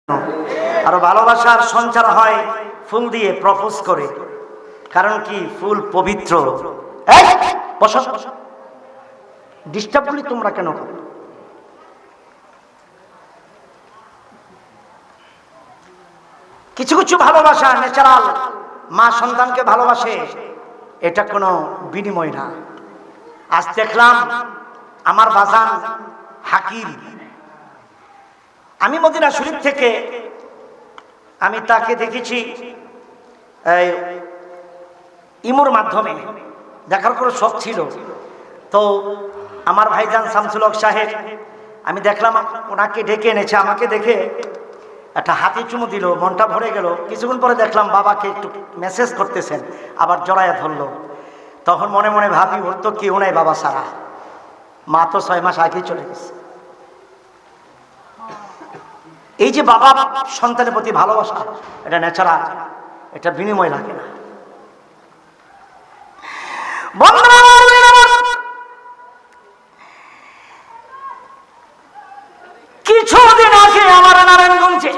আরো ভালোবাসার সঞ্চার হয় ফুল দিয়ে প্রপোজ করে। কারণ কি? ফুল পবিত্র। বসো, ডিস্টার্ব করলে তোমরা কেন? কিছু কিছু ভালোবাসা ন্যাচারাল, মা সন্তানকে ভালোবাসে, এটা কোনো বিনিময় না। আজ দেখলাম আমার বাজান হাকিম, আমি মদিনা শরীফ থেকে আমি তাকে দেখেছি ইমোর মাধ্যমে, দেখার কোনো শখ ছিল। তো আমার ভাইজান শামসুল হক সাহেব, আমি দেখলাম ওনাকে ডেকে এনেছে, আমাকে দেখে একটা হাতে চুমু দিল, মনটা ভরে গেল। কিছুক্ষণ পরে দেখলাম বাবাকে একটু মেসেজ করতেছেন, আবার জড়াইয়া ধরলো। তখন মনে মনে ভাবি, ওর তো কেউ নাই বাবা সারা, মা তো 6 মাস আগেই চলে গেছে। এই যে বাবা সন্তানের প্রতি ভালোবাসা, এটা ন্যাচারাল, এটা বিনিময় লাগে না। কিছুদিন আগে আমার নারায়ণগঞ্জে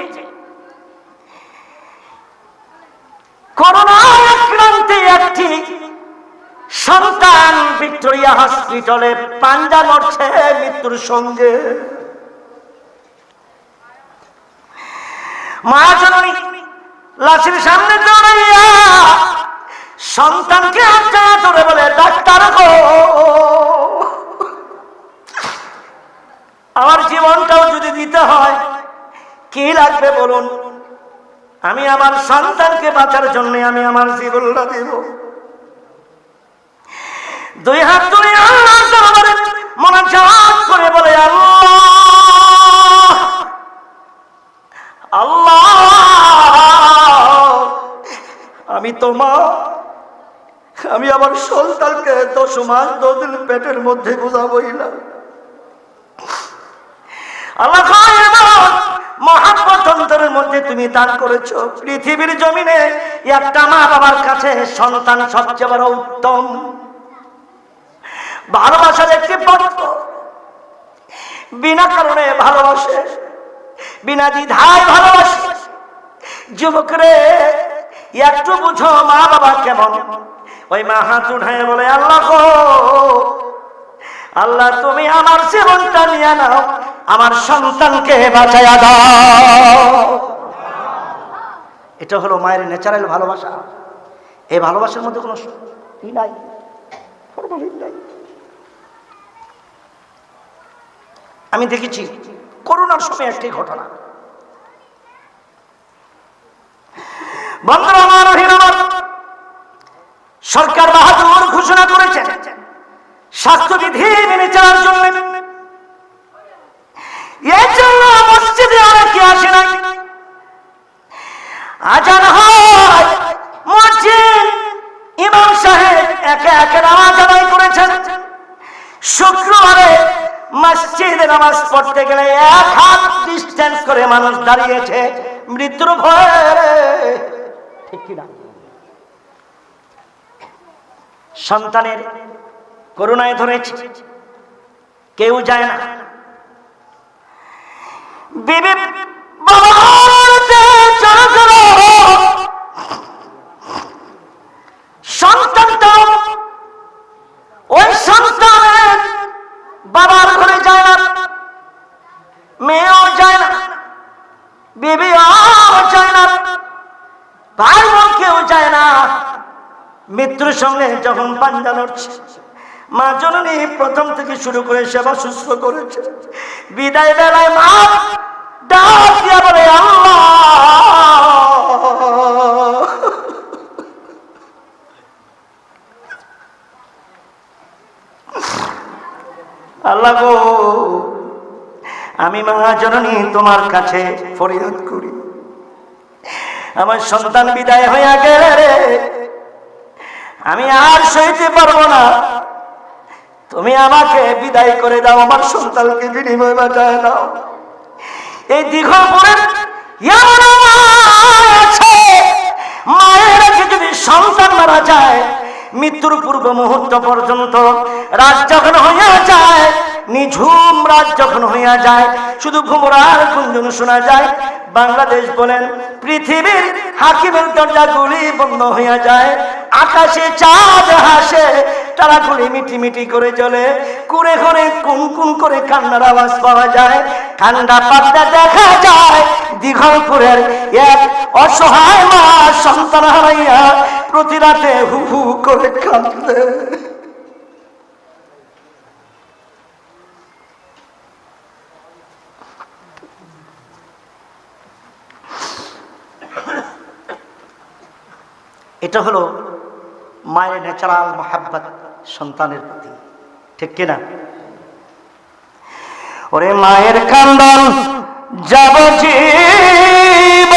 করোনা আক্রান্তে একটি সন্তান ভিক্টোরিয়া হসপিটালে পাঞ্জা লড়ছে মৃত্যুর সঙ্গে। মা জননী লাশের সামনে দাঁড়াইয়া সন্তানকে আটকা ধরে বলে, ডাক্তার গো, আমার জীবনটাও যদি দিতে হয় কি লাগবে বলুন, আমি আমার সন্তানকে বাঁচার জন্য আমি আমার জীবনটা দিব। 2 হাত তুলে আল্লাহর দরবারে মোনাজাত করে বলে, আল্লাহ আল্লাহ, আমি তোমার, আমি আমার সন্তানকে 10 মাস 10 দিন পেটের মধ্যে বুঝাবই না। আল্লাহ মহাব্বত অন্তরের মধ্যে তুমি দান করেছো। পৃথিবীর জমিনে একটা মা বাবার কাছে সন্তান সবচেয়ে বড় উত্তম ভালোবাসার একটি পত্র। বিনা কারণে ভালোবাসে, বিনা দ্বিধায় ভালোবাসে। যুবকরে একটু বুঝো মা বাবা কেমন। ওই মা হাত উঠায় বলে, আল্লাহ গো, আল্লাহ তুমি আমার জীবনটা নিয়ে নাও, আমার সন্তানকে বাঁচাইয়া দাও। এটা হলো মায়ের ন্যাচারাল ভালোবাসা। এই ভালোবাসার মধ্যে কোনো ই নাই, ফরমালিন নাই। আমি দেখেছি করোনার সময় একটি ঘটনা। বন্ধুরা আমার, সরকার বাহাদুর ঘোষণা করেছেন স্বাস্থ্যবিধি মেনে চলার জন্য। এর জন্য মসজিদে অনেকে আসে না, আজান হয়, মসজিদ ইমাম সাহেব একে একে নামাজ আদায় করেছেন। শুক্রবারে মসজিদে নামাজ পড়তে গেলে 1 হাত ডিস্টেন্স করে মানুষ দাঁড়িয়েছে মৃত্যুর ভয়ে, ঠিক কিনা? সন্তানের করোনায় ধরেছে, কেউ যায় না। বিবি সন্তানটা ওই সন্তানের বাবার ঘরে যায় না, মেয়েও যায় না, বিবিও যায় না, ভাই বোন কেউ যায় না। মৃত্যুর সঙ্গে যখন পাঞ্জা লড়ছে, মা জননী প্রথম থেকে শুরু করে সেবা শুশ্রূষা করেছে। বিদায় বেলায় মা ডাক দিয়া বলে, আল্লাহ আল্লাহ গো, আমি মা জননী তোমার কাছে ফরিয়াদ করি, আমার সন্তান বিদায় হইয়া গেলে রে, আমি আর সইতে পারবো না, তুমি আমাকে বিদায় করে দাও, আমার সন্তানকে বিনিময় বাঁচায় দাও। এই দীঘলপুরের মায়ের যদি সন্তান মারা যায়, মৃত্যুর পূর্ব মুহূর্ত পর্যন্ত রাত যখন হইয়া যায়, নিঝুম রাত যখন হইয়া যায়, শুধু ভোমরার গুঞ্জন শোনা যায়। বাংলাদেশ বলেন পৃথিবীর হাকিমের দরজাগুলি বন্ধ হইয়া যায়। আকাশে চাঁদ হাসে, তারাগুলি মিটি মিটি করে জ্বলে, কুড়ে ঘরে কুন কুন করে কান্নার আওয়াজ পাওয়া যায়। ঠান্ডা পাতটা দেখা যায় দিগলপুরের এক অসহায় মা সন্তান হারাইয়া প্রতি রাতে হু হু করে কাঁদে। এটা হলো মায়ের ন্যাচারাল মহাব্বত সন্তানের প্রতি, ঠিক কিনা? ওরে মায়ের কান্দন যাবজীব,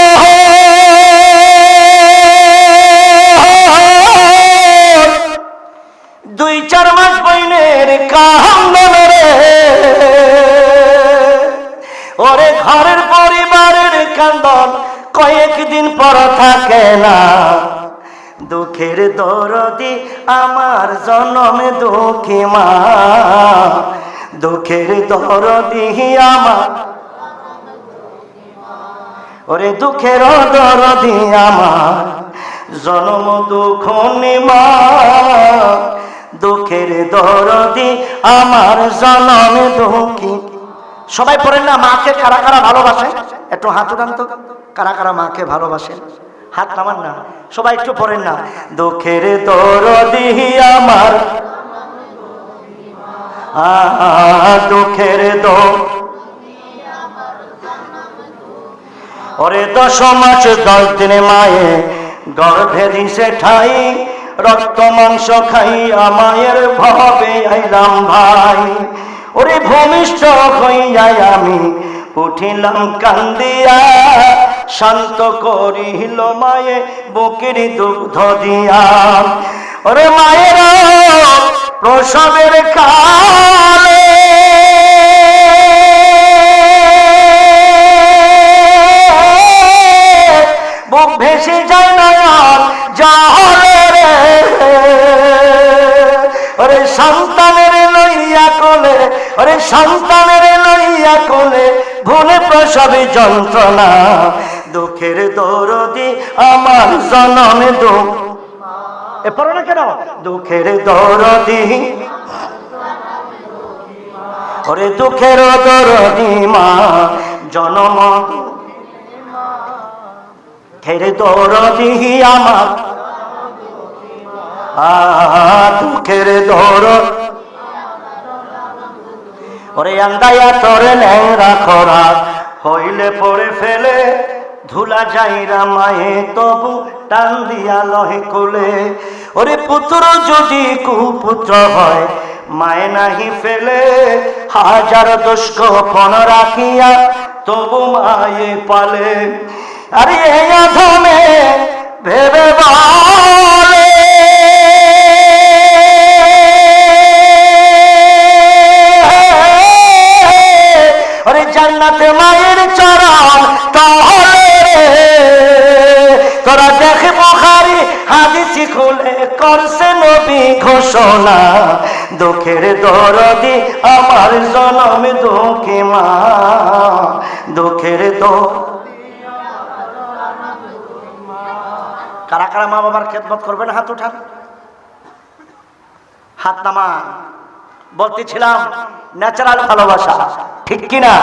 দুই চার মাস বইনের কান্দন রে, ওরে ঘরের পরিবারের কান্দন কয়েকদিন পর থাকে না। দুঃখের দরদি আমার জনম দুঃখী মা, দুঃখের দরদি আমার, ওরে দুঃখের দরদি আমার জনম দুঃখ মা, দুঃখের দরদি আমার জনম দুঃখী। সবাই পড়েন না মাকে কারা কারা ভালোবাসে? একটু হাত উঠান তো, কারা কারা মাকে ভালোবাসেন? হাত নামান না, সবাই একটু পড়েন না। দুঃখের দরদি আমার, দুঃখের ওরে 10 মাস 10 দিনে মায়ে গর্ভে দিছে ঠাই, রক্ত মাংস খাইয়া মায়ের ভবে আইলাম ভাই। ওরে ভূমিষ্ঠ হইয়া আমি উঠিলাম কান্দিয়া, শান্ত করিল মায়ে বুকের দুগ্ধ দিয়া। ওরে মায়ের প্রসবের কালে বুক ভেসে যায় নয়ন জলে রে, ওরে সন্তানের লইয়া কোলে, ওরে সন্তানের লইয়া কোলে ভুলে প্রসবে যন্ত্রণা, দুঃখের দরদি আমার জনমে দুঃখ। এ পড়ো না কেন? দুঃখের দরদি, ওরে দুঃখের দরদি মা জনম, দুঃখের দরদি আমার, দুঃখের দরদ, ওরে আন্দাইয়া তোরে ন্যাংরা খরা হইলে পড়ে ফেলে, ধুলা যাইরা মায়ে তবু টান দিয়া লহে কোলে। ওরে পুত্র যদি কুপুত্র হয় মায়ে নাহি ফেলে, হাজার দোষ গোপন রাখিয়া তবু মায়ে পালে। আরে এই অধমে ভেবে বলে, ওরে জান্নাতে মায়ের চরণ তলে, তোরা দেখে বুখারী হাদিস খুলে করছে নবী ঘোষণা, দুঃখের দরদি আমার জনম দুঃখী মা, দুঃখের কারা কারা মা বাবার খেদমত করবেন? হাত উঠান, হাত নামান। বলতেছিলাম ন্যাচারাল ভালোবাসা, ঠিক কিনা?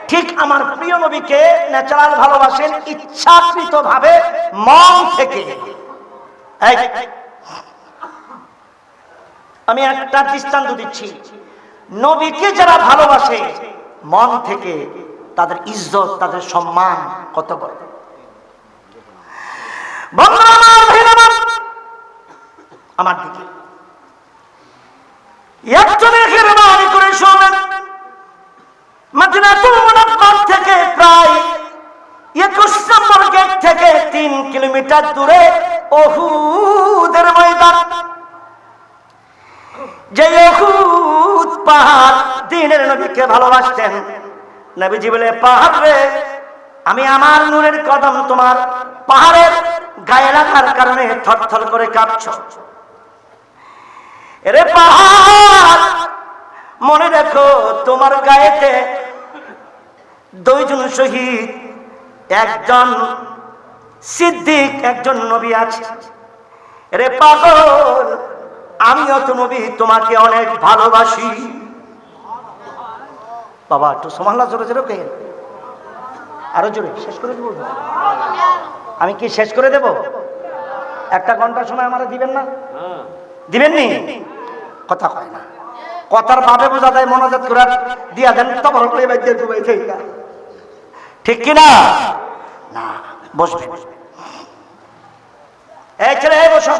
ঠিক আমার প্রিয় নবীকে ন্যাচারাল ভালোবাসেন ইচ্ছাকৃত ভাবে মন থেকে। আমি একটা দৃষ্টান্ত দিচ্ছি, নবীকে যারা ভালোবাসে মন থেকে, তাদের ইজ্জত, তাদের সম্মান কত বড়। আমার দিকে একজনের মেহরবানি করে শোনেন, মদিনাতুল মুনাওয়ারা থেকে প্রায় 21 নম্বর গেট থেকে 3 কিলোমিটার দূরে উহুদের ময়দান, যে উহুদ পাহাড় দ্বীনের নবীকে ভালোবাসতেন। নবীজি বলে, পাহাড় রে, আমি আমার নূরের কদম তোমার পাহাড়ের গায়ে লাগার কারণে থরথর করে কাঁপছ। এরে পাহাড়, মনে রেখো তোমার গায়েতে দুইজন শহীদ, একজন সিদ্দিক, একজন নবী আছে। রে পাগল, আমিও তো নবী, তোমাকে অনেক ভালোবাসি। বাবা একটু সুবহানাল্লাহ জোরে জোরে কে, আরো জোরে। শেষ করে দেবো? আমি কি শেষ করে দেব? একটা ঘন্টা সময় আমারা দিবেন না? দিবেননি? কথা কয় না, কথার ভাবে বোঝা যায়। মনোজাত করে দিয়া দেন, তবর করে বাইতে দুবাই থেকে, ঠিক কি না? না, বসবে। এই ছেলে বসো।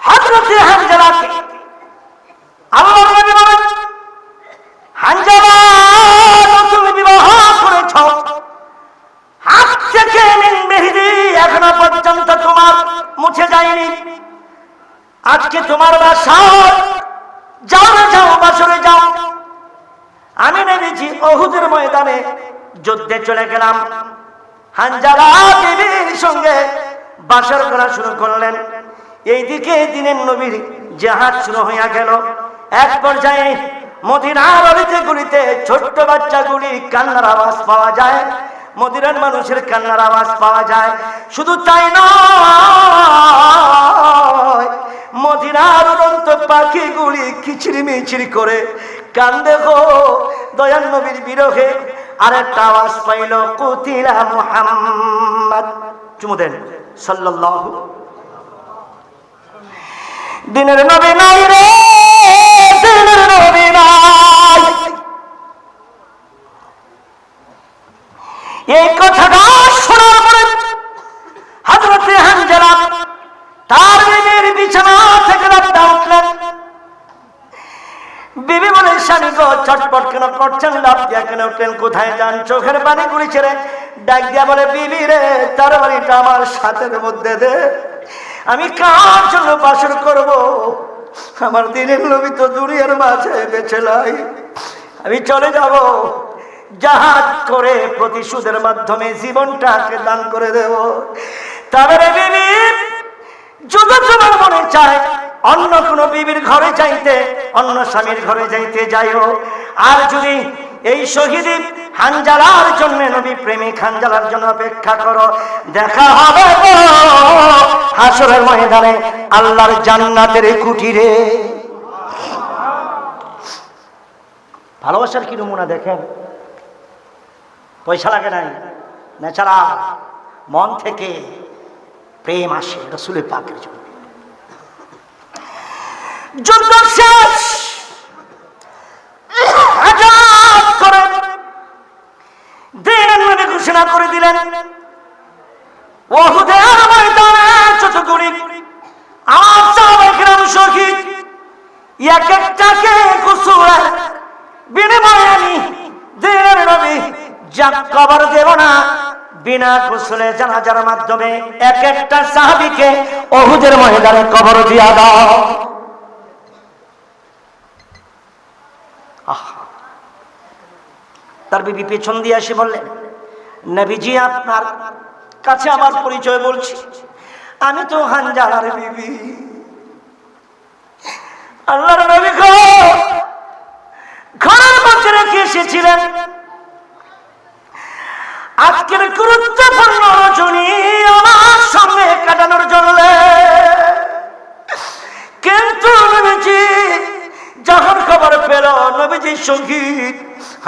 হযরত হানজালাকে আল্লাহর নবী বলেন, হানজালা তুমি বিবাহ করেছ, হাত থেকে মিন মেহেদি এখনো পর্যন্ত তোমার মুছে যায়নি। আজকে তোমার বাসায় যাও না, যাও বাসরে যাও। আমি নবীজি উহুদের ময়দানে যুদ্ধে চলে গেলাম। হানজালা বিবির সঙ্গে বাসর করা শুরু করলেন। এইদিকে দিনের নবীর জিহাদ শুরু হইয়া গেল। এক পর্যায়ে মদিনার অলিতে গলিতে ছোট্ট বাচ্চাগুলি কান্নার আওয়াজ পাওয়া যায়, মদিনার মানুষের কান্নার আওয়াজ পাওয়া যায়। শুধু তাই নয়, মদিনার উড়ন্ত পাখিগুলি কিচিরি মিচিরি করে কান্দে গো দয়াল নবীর বিরহে। আরেকটা আওয়াজ পাইল, কুতিলা মুহাম্মদ। চুমু দেন সাল্লাল্লাহু। দিনের নবী নাই রে, দিনের নবী নাই। এই কথাটা শোনার পরে হযরত হানজালা তার বিবির বিছানা থেকে রাতটা উঠলেন। বিবি বলে, স্বামী গো চটপট কেন করছেন, লাভ দিয়া কেন উঠলেন, কোথায় যান? চোখের পানি গুলি ছেড়ে ডাক দিয়া বলে, বিবি রে তার বাড়িটা আমার সাথের মধ্যে দে, আমি কার জন্য বাসর করব? আমার দিনের নবী তো দুনিয়ার মাঝে বেঁচে নাই, আমি চলে যাব, জাহাজ করে প্রতিশোধের মাধ্যমে জীবনটাকে দান করে দেব। তারপরে বিবি, যদি তোমার মনে চায় অন্য কোন বিবির ঘরে যাইতে, অন্য স্বামীর ঘরে যাইতে যাইও। আর যদি এই শহীদ হানজালার জন্য, নবী প্রেমিক হানজালার জন্য অপেক্ষা করো, দেখা হবে হাসরের ময়দানে আল্লাহর জান্নাতের কুটিরে। ভালোবাসার কি নমুনা দেখেন, পয়সা লাগে নাই, ন্যাচারাল মন থেকে প্রেম আসে রাসূলের পাকের জন্য। যুদ্ধ শেষ, আজাদ করে দিনের নবী ঘোষণা করে দিলেন, উহুদের ময়দানে যতগুলি আমার সাহাবায়ে কেরাম শহীদ, এক একটাকে গোসলের বিনিময়ে আমি দিনের নবী যা কবর দেব না, বিনা গোসলে জানাজার মাধ্যমে এক একটা সাহাবীকে উহুদের ময়দানে কবর দিয়া দাও। তার বিবি পেছন দিয়ে এসে বললেন, নবীজি আপনার কাছে আমার পরিচয় বলছি, আমি তো হানজালার বিবি। আল্লাহর নবী ঘরের মধ্যে রেখে এসেছিলেন আজকের গুরুত্বপূর্ণ রজনী আমার সঙ্গে কাটানোর জন্য। কিন্তু নবীজি যখন খবর পেল নবীজি শহীদ,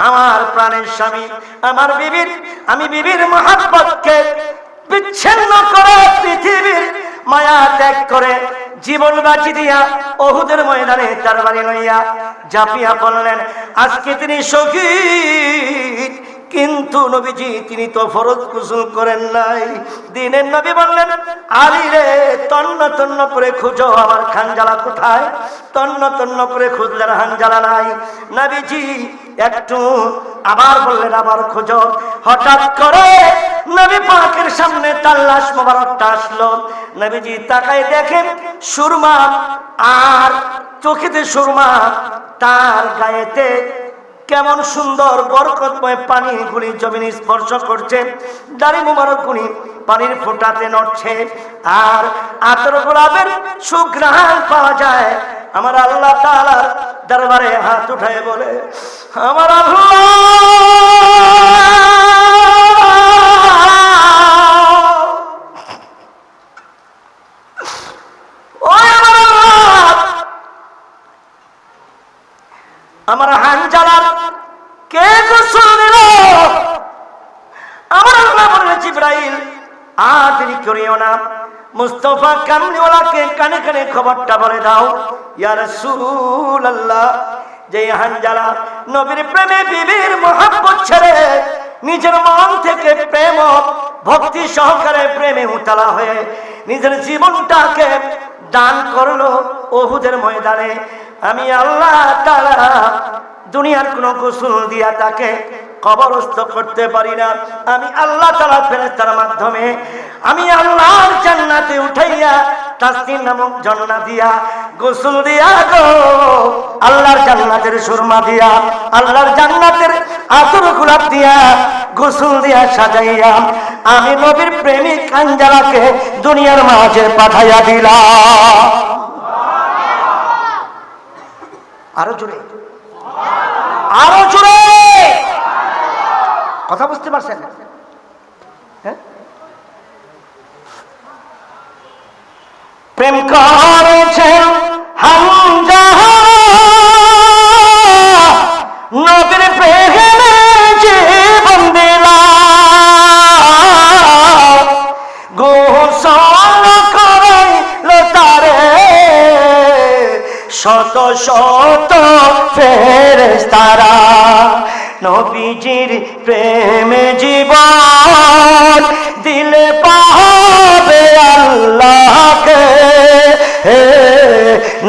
আমার প্রাণের স্বামী, আমার বিবির, আমি বিবির মহব্বতকে বিচ্ছিন্ন করে পৃথিবীর মায়া ত্যাগ করে জীবন বাজি দিয়া উহুদের ময়দানে তার বাড়ি লইয়া ঝাঁপিয়া পড়লেন। আজকে তিনি শহীদ, কিন্তু নবীজি তিনি তো ফরজ গোসল করেন নাই। দিনের নবী বললেন, আলী রে তন্ন তন্ন করে খুঁজো আমার হানজালা কোথায়? তন্ন তন্ন করে খুঁজলেন, হানজালা নাই। নবীজি একটু আবার বললেন, আবার খোঁজো। হঠাৎ করে নবী পাকের সামনে তার লাশ মোবারকটা আসলো। নবীজি তাকায় দেখেন সুরমা, আর চোখেতে সুরমা, তার গায়েতে কেমন সুন্দর বরকতময় পানিগুলি জমিনে স্পর্শ করছে, দাড়ি মোবারক গুলি পানির ফোঁটাতে নড়ছে, আর আতর গোলাপের সুঘ্রাণ পাওয়া যায়। আমার আল্লাহ তাআলার দরবারে হাত উঠায় বলে, আমার আল্লাহ, আমার হানজালার কে গোসল দিল? আমার আল্লাহ বললেন, জিবরাইল আর দেরি করিও না, মুস্তাফা কামলিওয়ালাকে কানে কানে খবরটা বলে দাও, ইয়া রাসূলুল্লাহ, যে হানজালা নবীর প্রেমে বিবির মহব্বত ছেড়ে নিজের মন থেকে প্রেম ভক্তি সহকারে প্রেমে উতলা হয়ে নিজের জীবনটাকে দান করলো উহুদের ময়দানে, আমি আল্লাহ তাআলা দুনিয়ার কোন গোসল দিয়া তাকে কবরস্থ করতে পারি না। আমি আল্লাহ তাআলা ফেরেশতার মাধ্যমে আমি আল্লাহর জান্নাতে উঠাইয়া তাসনিম নামক জান্নাত দিয়া গোসল দিয়া গো, আল্লাহর জান্নাতের সুরমা দিয়া, আল্লাহর জান্নাতের আতর গোলাপ দিয়া, গোসল দিয়া সাজাইয়া আমি নবীর প্রেমিক হানজালাকে দুনিয়ার মাঝে পাঠাইয়া দিলাম। আরো জোরে, আরো জোরে, কথা বুঝতে পারছেন? হ্যাঁ, প্রেম করেছেন হানজালা নবীর প্রেমে জীবন দিলাম, গোসল করাইল তারে শত শত ফেরেশতারা, নবীজির প্রেমে জীবন দিলে পাবে আল্লাহকে,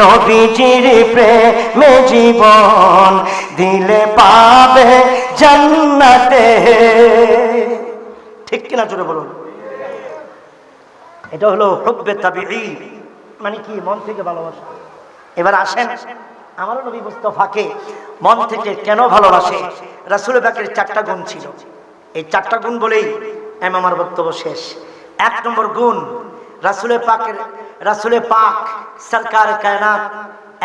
নবীজির প্রেমে জীবন দিলে পাবে জান্নাতে। ঠিক কিনা জোরে বলুন? এটা হলো হুব্বে তাবিঈ, মানে কি? মন থেকে ভালোবাসা। এবার আসেন, আমার নবী মুস্তাফাকে মন থেকে কেন ভালোবাসে? রাসূল পাকের 4টা গুণ ছিল। এই 4টা গুণ বলেই আমার বক্তব্য শেষ। 1 নম্বর গুণ, রাসূল পাক সরকার কায়নাত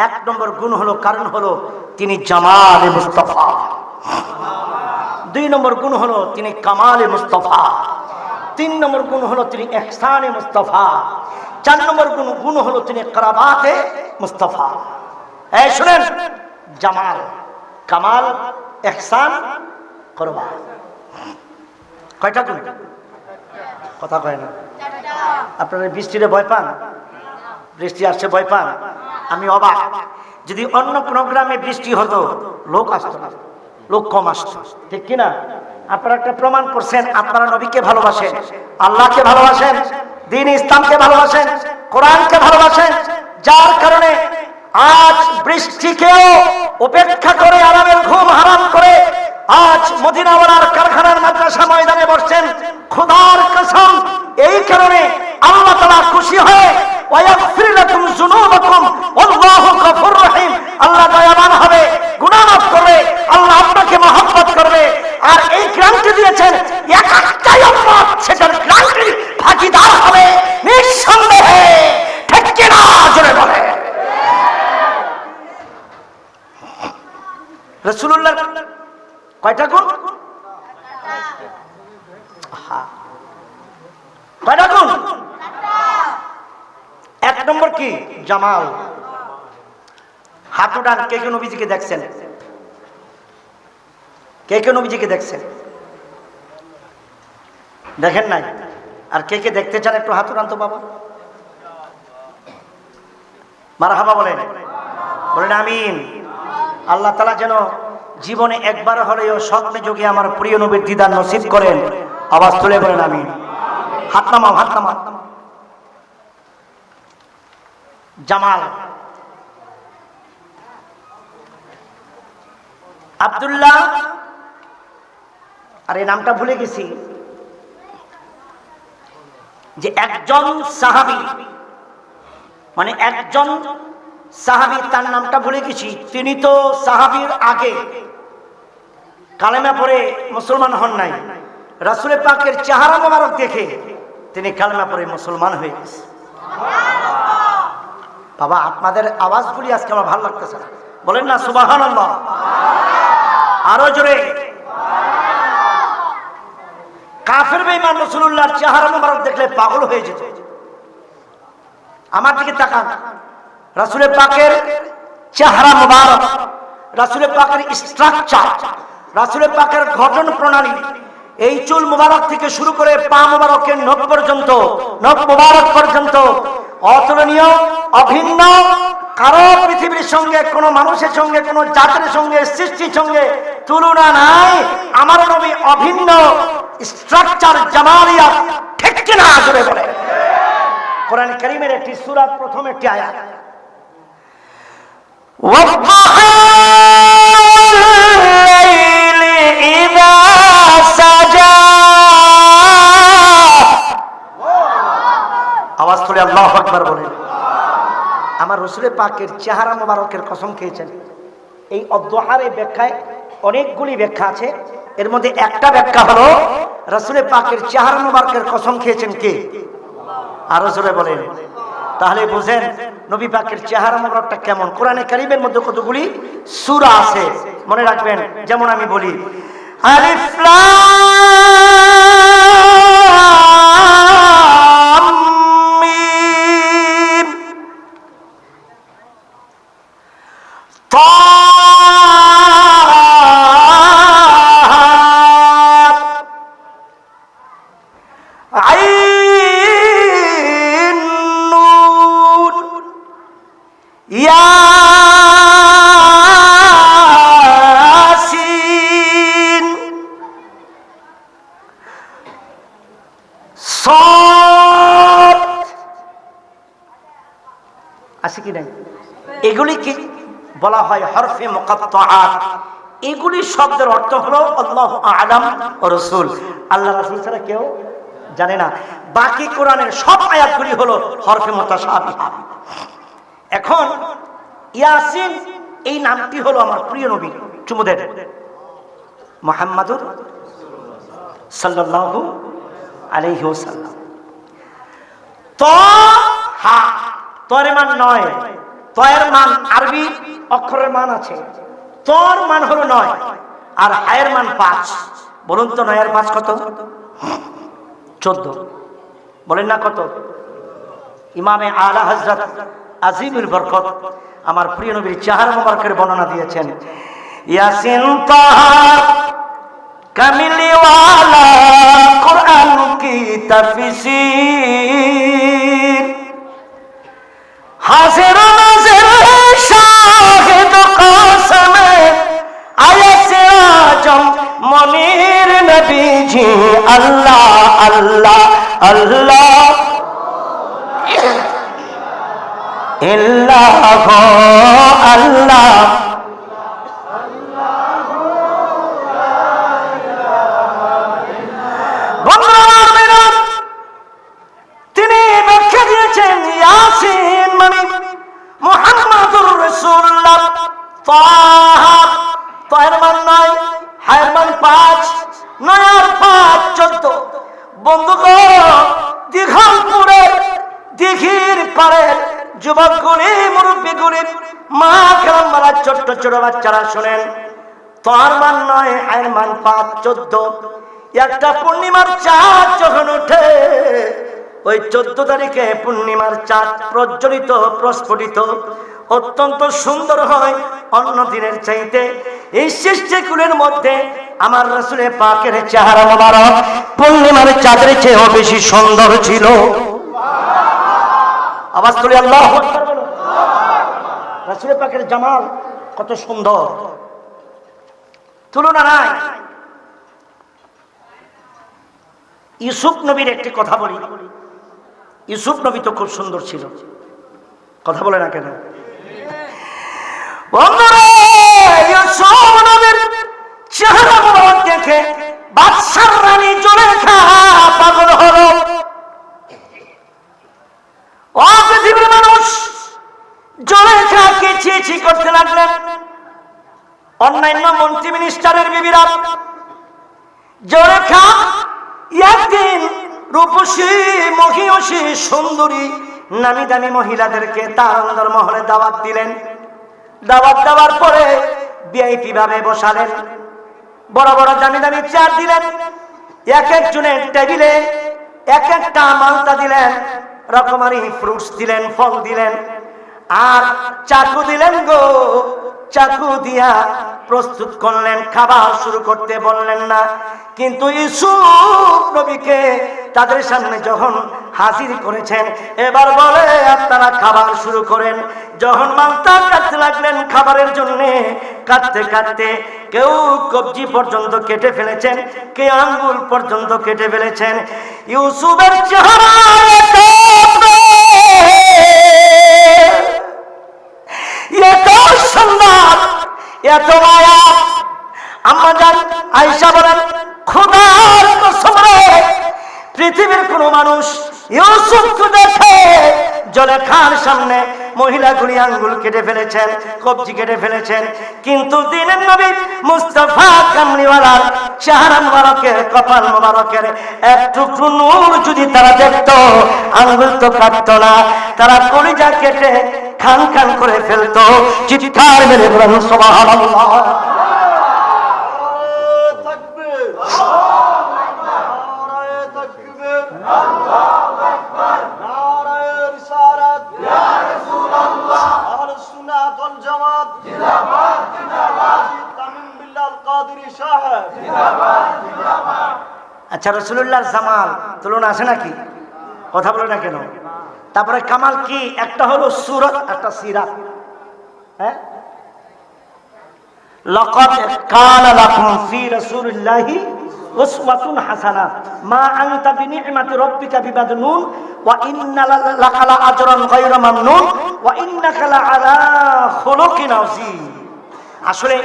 1 নম্বর গুণ হলো, কারণ হলো তিনি জামালে মুস্তাফা। 2 নম্বর গুণ হলো তিনি কামালে মুস্তাফা। 3 নম্বর গুণ হলো তিনি ইহসানে মুস্তাফা। 4 নম্বর গুণ হলো তিনি করাবাতে মুস্তাফা। এই শুনেন, জামাল, কামাল, ইহসান, কুরবান, কয়টা গুণ? কথা কয় না। আপনারা বৃষ্টিরে ভয় পান? বৃষ্টি আসছে ভয় পান? আমি অবাক, যদি অন্য প্রোগ্রামে বৃষ্টি হতো লোক আসতো না, লোক কম আসতো, ঠিক কিনা? আপনারা একটা প্রমাণ করছেন আপনারা নবীকে ভালোবাসেন, আল্লাহকে ভালোবাসেন, দ্বীন ইসলামকে ভালোবাসেন, কোরআনকে ভালোবাসেন, যার কারণে আজ বৃষ্টিকেও উপেক্ষা করে আরামের ঘুম হারাম করে আজ মদিনাওয়ালার কারখানার মাদ্রাসা ময়দানে বসছেন। খোদার কসম, এই কারণে আল্লাহ তাআলা খুশি হয়ে ওয়াগফির লাকুম যুনুবাকুম ওয়াল্লাহু গফুর রহিম, আল্লাহ দয়াবান হবে, গুনাহ মাফ করবে, আল্লাহ আপনাকে মহব্বত করবে। আর এই গ্যারান্টি দিয়েছেন একটাই উম্মত সেটার গ্যারান্টি ভাগীদার হবে নিঃসন্দেহে, ঠিক কিনা জোরে বলে? রাসূলুল্লাহ কয়টা গুণ? কয়টা গুণ? 1 নম্বর কি? জামাল। হাত উঠান, কে কে নবীজিকে দেখছেন? কে কে নবীজিকে দেখছেন? দেখেন নাই? আর কে কে দেখতে চান একটু হাত উঠান তো বাবা। মারহাবা বলেন, বলেন আমিন। আল্লাহ তাআলা যেন জীবনে একবার হলেও স্বপ্নে যোগে আমার প্রিয় নবীর দিদার নসিব করেন। আওয়াজ তুলে বলেন আমিন। হাত নামাও, হাত নামাও। জামাল, আব্দুল্লাহ, আর এই নামটা ভুলে গেছি, যে একজন সাহাবী, মানে একজন সাহাবী, তার নামটা ভুলে গেছি। তিনি তো সাহাবীর আগে কালেমা পড়ে মুসলমান হন নাই। রাসূল পাকের চেহারা মোবারক দেখে তিনি কালেমা পড়ে মুসলমান হয়ে গেছে। বাবা আপনাদের আওয়াজগুলি আজকে আমার ভালো লাগতেছে না, বলেন না সুবহানাল্লাহ, আরো জোরে। কাফের বেঈমান রাসূলুল্লাহর চেহারা মোবারক দেখলে পাগল হয়ে যেত। আমার দিকে তাকান, রাসূলের পাকের চেহারা মোবারক, রাসূলের পাকের স্ট্রাকচার, রাসূলের পাকের গঠন প্রণালী, এই চুল মোবারক থেকে শুরু করে পা মোবারকের নখ পর্যন্ত, নখ মোবারক পর্যন্ত অতুলনীয়, অভিন্ন, কারো পৃথিবীর সঙ্গে, কোনো মানুষের সঙ্গে, কোনো জাতির সঙ্গে, সৃষ্টির সঙ্গে তুলনা নাই। আমার নবী অভিন্ন স্ট্রাকচার, জামালিয়াত, ঠিক কিনা জোরে বলে। কোরআন কারীমের একটি সূরার প্রথম একটি আয়াত, আওয়াজ করে আল্লাহু আকবার বলেন। আমার রাসূলের পাকের চেহারা মোবারকের কসম খেয়েছেন। এই অদ্দোহার এই ব্যাখ্যায় অনেকগুলি ব্যাখ্যা আছে, এর মধ্যে একটা ব্যাখ্যা হলো রাসূলের পাকের চেহারা মোবারকের কসম খেয়েছেন কে? আরো জোরে বলেন। তাহলে বুঝেন নবী পাকের চেহারা মোবারকটা কেমন। কোরআনে কারীমের মধ্যে কতগুলি সূরা আছে মনে রাখবেন, যেমন আমি বলি আলিফ লাম মিম তা আইন নুন ইয়াসিন সদ, আছে কি নাই? এগুলি কি বলা হয় হরফে মুকাত্তাআত। এগুলি শব্দের অর্থ হলো আল্লাহু আ'লাম ওয়া রাসূল, আল্লাহ রাসূল ছাড়া কেউ জানে না। বাকি কোরআনের সব আয়াতগুলি হলো হরফে মুতাশাবিহা। এখন ইয়াসিন এই নামটি হলো আমার প্রিয় নবী, চুমু দেন, মুহাম্মাদুর সাল্লাল্লাহু আলাইহি ওয়াসাল্লাম। তাহা, তর মান 9, তয়ের মান আরবি অক্ষরের মান আছে, তর মান হলো 9 আর হায়ের মান 5। বলুন তো 9 আর 5 কত? 14। বলেন না কত? ইমামে আলা হযরত আজিমুল বরকত আমার প্রিয় নবীর চেহারা মোবারকের বর্ণনা দিয়েছেন। ইয়াসিন তাহা কামিলিওয়ালা কুরআন কি তাফসীর, হাজির নাজির শাহিদ কাসমে আয়াতে আজম মনির নবীজি আল্লাহ আল্লাহ আল্লাহ ইল্লাহ আল্লাহ। তিনি ব্যাখ্যা দিয়েছেন ইয়াসিন মানে মুহাম্মাদুর রাসূলুল্লাহ। তাহা, তাহের মান 9, হায়ের মান 5, 9 আর 5 14। বন্ধুগণ, দিঘালপুরে দিঘির পারে যুবকগুলি, মুরব্বীগুলি, মা খেলাম ছোট্ট ছোট বাচ্চারা শোনেন। তার মান 9, হায়ের মান 5 14। একটা পূর্ণিমার চাঁদ যখন ওঠে, ওই 14 তারিখে পূর্ণিমার চাঁদ প্রজ্বলিত, প্রস্ফুটিত, অত্যন্ত সুন্দর হয় অন্য দিনের চাইতে। এই সৃষ্টিকুলের মধ্যে আমার রাসূলের পাকের চেহারা মোবারক পূর্ণিমার চাঁদের চেয়েও বেশি সুন্দর ছিল। আওয়াজ তুলে আল্লাহু আকবার বলো। রাসূলের পাকের জামাল কত সুন্দর, তুলনা নাই। ইউসুফ নবীর একটি কথা বলি। ইউসুফ নবী তো খুব সুন্দর ছিল, কথা বলে না কেন? ইউসুফ নবীর চেহারা মোবারক দেখে বাদশার রানী জুলেখা পাগল হলো। ও পৃথিবীর মানুষ, জুলেখাকে ছি ছি করতে লাগলেন। অন্যান্য মন্ত্রী মিনিস্টারের বিবিরা জুলেখা একদিন রূপসী মহিষী সুন্দরী নামি দামি মহিলাদেরকে তার অন্দর মহলে দাওয়াত দিলেন। দাওয়াত দেওয়ার পরে ভিআইপি ভাবে বসালেন, বড় বড় দামি দামি চেয়ার দিলেন, এক একজনের টেবিলে এক একটা মালতা দিলেন, রকমারি ফ্রুটস দিলেন, ফল দিলেন, আর চাকু দিলেন গো। চাকু দিয়া প্রস্তুত করলেন, খাবার শুরু করতে বললেন না। কিন্তু ইউসুফ নবীকে তাদের সামনে যখন হাজির করেছেন, এবার বলে আপনারা খাবার শুরু করেন। যখন মালতা কাটতে লাগলেন খাবারের জন্য, কাটতে কাটতে কেউ কবজি পর্যন্ত কেটে ফেলেছেন, কেউ আঙ্গুল পর্যন্ত কেটে ফেলেছেন। ইউসুফের চেহারা এত সুন্দর, এত মায়া। আম্মা জান আয়েশা বলেন, খোদার কসম রে, পৃথিবীর কোন মানুষ ইউসুফকে দেখে জলেখার সামনে মহিলাগুলি আঙ্গুল কেটে ফেলেছেন, কবজি কেটে ফেলেছেন, কিন্তু দিনের নবী মুস্তাফা কামলিওয়ালার চেহারা মোবারকের, কপাল মোবারকের একটুকু নূর যদি তারা দেখতো, আঙ্গুল তো কাটতো না, তারা কলিজা কেটে খান খান করে ফেলতো। চিৎকার মেরে বলেন সুবহানাল্লাহ। আচ্ছা, রাসূলুল্লাহর জামাল তুলনা আছে নাকি? কথা বলে না কেন? তারপরে কামাল কি? একটা হলো সূরত, একটা সিরাত। হ্যাঁ, লাকাদ কানা লাকুম ফি রাসূলিল্লাহি উসওয়াতুন হাসানাহ মা আনতা বিনি'মাতি রাব্বিকা বিমাজনুন ওয়া ইন্না লাকা লাআজরান গায়রা মামনুন ওয়া ইন্নাকা লাআলা খুলুকিন আযীম। আসলে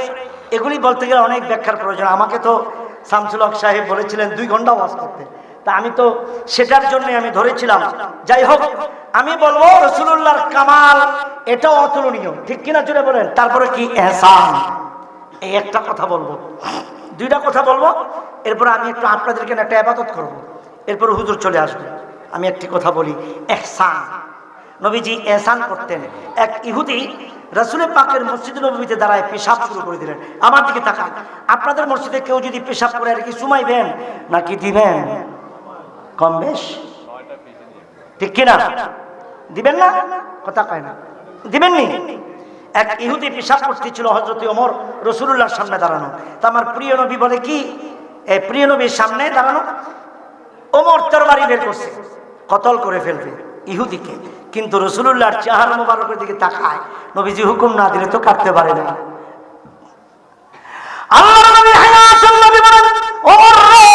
এগুলি বলতে গেলে অনেক ব্যাখ্যার প্রয়োজন। আমাকে তো শামসুল হক সাহেব বলেছিলেন 2 ঘন্টা ওয়াজ করতে, তা আমি তো সেটার জন্য আমি ধরেছিলাম। যাই হোক, আমি বলবো রাসূলুল্লাহর কামাল এটাও অতুলনীয়, ঠিক কিনা জুড়ে বলেন। তারপরে কি ইহসান, এই একটা কথা বলবো, 2টা কথা বলবো, এরপর আমি একটু আপনাদেরকে একটা ইবাদত করব, এরপর হুজুর চলে আসবে। আমি একটি কথা বলি, ইহসান। নবীজি ইহসান করতেন। এক ইহুদি রাসূলের পাকের মসজিদ নববীতে দাঁড়ায় পেশাব শুরু করে দিলেন। আমার দিকে তাকান, আপনাদের মসজিদে কেউ যদি পেশাব করে আর কি সুমাইবেন নাকি দিবেন? কম বেশ, ঠিক কিনা? দিবেন না? কথা কয় না, দিবেননি? এক ইহুদি পেশাব করতেছিল, হযরত ওমর রাসূলুল্লাহর সামনে দাঁড়ানো। তা আমার প্রিয় নবী বলে কি, এই প্রিয় নবীর সামনে দাঁড়ানো, ওমর তরবারি বের করছে, কতল করে ফেলবে ইহুদিকে, কিন্তু রাসূলুল্লাহর চেহারা মোবারকের দিকে তাকায়। নবীজি হুকুম না দিলে তো কাটতে পারে না। আল্লাহর নবী হায়াতুন নবী বলেন, ওমর রে,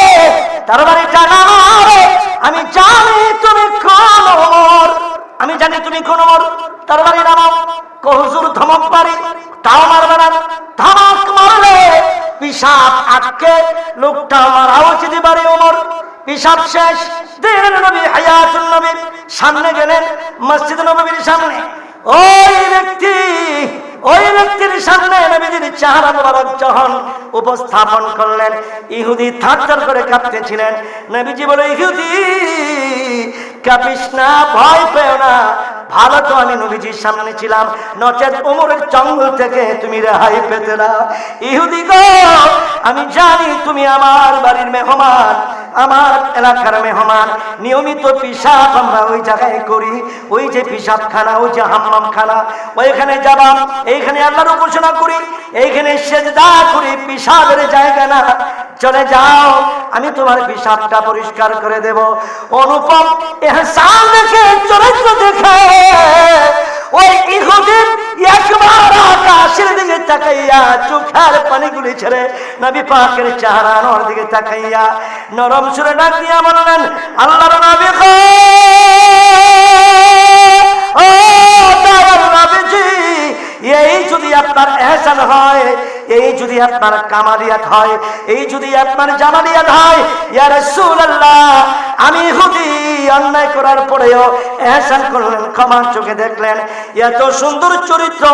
তরবারিটা নামাও রে, আমি জানি তুমি কোন ওমর, আমি জানি তুমি কোন ওমর, তরবারি নামাও। হুজুর ধমক পারি, তাও মারবে না। ধমক মারলে পিশাব আটকে লোকটা মারা উচিত পারে ওমর। পিশাব শেষ, দিনের নবী হায়াতুন নবী সামনে গেলেন, মসজিদ নববীর সামনে। ওই ব্যক্তির সামনে নবীজির চেহারা মোবারক যখন উপস্থাপন করলেন, ইহুদি থারথার করে কাঁপতেছিলেন। নবীজি বলে, ইহুদি কাঁপিস না, ভয় পেও না, ভালো তো আমি নবীজির সামনে ছিলাম, নচেত ওমরের জঙ্গল থেকে তুমি রেহাই পেতে না। ইহুদি গো, আমি জানি তুমি আমার বাড়ির মেহমান, আমার এলাকার মেহমান। নিয়মিত পিশাব আমরা ওই জায়গায় করি, ওই যে পিশাবখানা, ওই যে হাম্মামখানা, ওইখানে যাবাম, এইখানে আল্লাহর উপাসনা করি, এইখানে সেজদা করি, পিশাবের জায়গা না। চলে যাও, আমি তোমার পিশাবটা পরিষ্কার করে দেব। অনুপম ইহসান দেখে, চরিত্র দেখে ওই ইহুদি একবার আকাশের দিকে তাকাইয়া চোখের পানিগুলি ছেড়ে নবী পাকের চেহারার দিকে তাকাইয়া নরম সুরে ডাক দিয়া বললেন, আল্লাহর নবী গো, ও দয়ার নবীজি, এই যদি আপনার ইহসান হয়, এই যদি আপনার কামালিয়াত হয়, এই যদি আপনার জামালিয়াত হয়, ইয়া রাসূলুল্লাহ, আমি ইহুদি অন্যায় করার পরেও ইহসান করলেন, ক্ষমার চোখে দেখলেন, এত সুন্দর চরিত্র,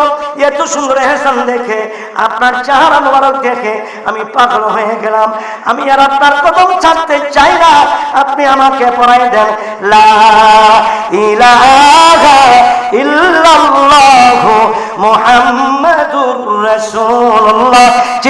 এত সুন্দর ইহসান দেখে, আপনার চেহারা মোবারক দেখে আমি পাগল হয়ে গেলাম। আমি আর আপনার কদম ছাড়তে চাই না, আপনি আমাকে পড়াই দেন লা ইলাহা ইল্লাল্লাহু মুহাম্মাদুর রাসূলুল্লাহ।